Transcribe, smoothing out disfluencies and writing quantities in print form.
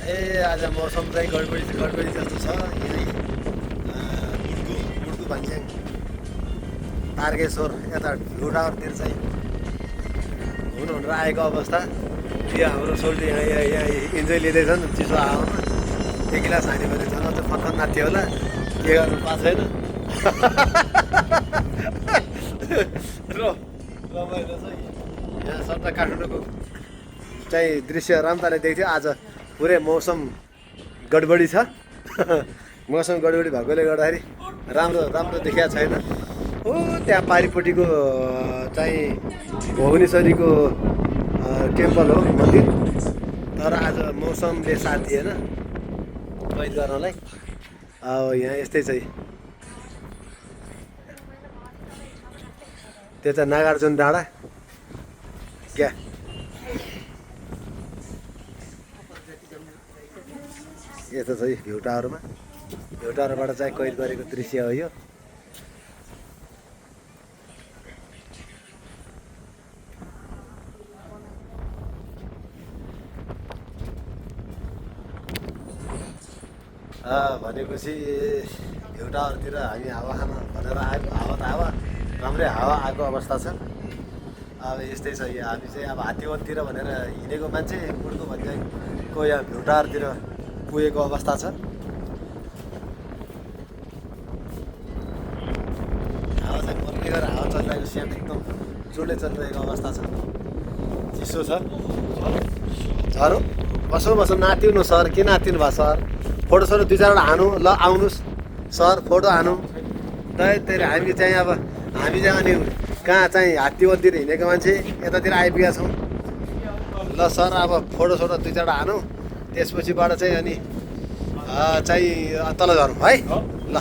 आज मौसम चाहिँ गडबडी जस्तो छ यही बुड्कु भन्छन् तारकेश्वर यता भ्यू टावरतिर चाहिँ हुनु आएको अवस्था। यो हाम्रो सोल्टी यहाँ इन्जोय लिँदैछन् चिसो हावामा। एक गिलास हान्यो भने झन् अझ फर्कन नाथ्यो होला, के गर्नु पाएको छैन। रमाइलो छ यहाँ सट्टा काठमाडौँको चाहिँ दृश्य राम्रोले देख्थ्यो। आज पुरै मौसम गडबडी छ। मौसम गडबडी भएकोले गर्दाखेरि राम्रो देखिया छैन। हो त्यहाँ पारिपट्टिको चाहिँ भुवनेश्वरीको टेम्पल हो मन्दिर, तर आज मौसमले साथ दिएन कैद गर्नलाई। अब यहाँ यस्तै छ। त्यो चाहिँ नागार्जुन डाँडा क्या यस्तो छ भ्यू टावरमा। भ्यू टावरबाट चाहिँ कैद गरेको दृश्य हो यो। भनेपछि भ्यू टावरतिर हामी हावा खान भनेर आएको। हावा त हावा राम्रै हावा आएको अवस्था छ। अब यस्तै छ। यो हामी चाहिँ अब हात्तीवनतिर भनेर हिँडेको मान्छे बुड्को भन्छको यहाँ भ्यू टावरतिर पुगेको अवस्था छ। हावा चाहिँ मर्ने गरेर हावा चलिरहेको स्याम एकदम जोडले चलिरहेको अवस्था छ। चिसो छ। झरो बसो नातिनु सर, के नातिनु भयो सर? फोटो सोटो 2-4वटा हानु ल, आउनुहोस् सर फोटो हानु। त्यही हामी चाहिँ अब हामी चाहिँ अनि कहाँ चाहिँ हात्तीवनतिर हिँडेको मान्छे यतातिर आइपुगेका छौँ। ल सर अब फोटो सोटो 2-4वटा हानु, त्यसपछिबाट चाहिँ अनि चाहिँ तल झरौँ है ल।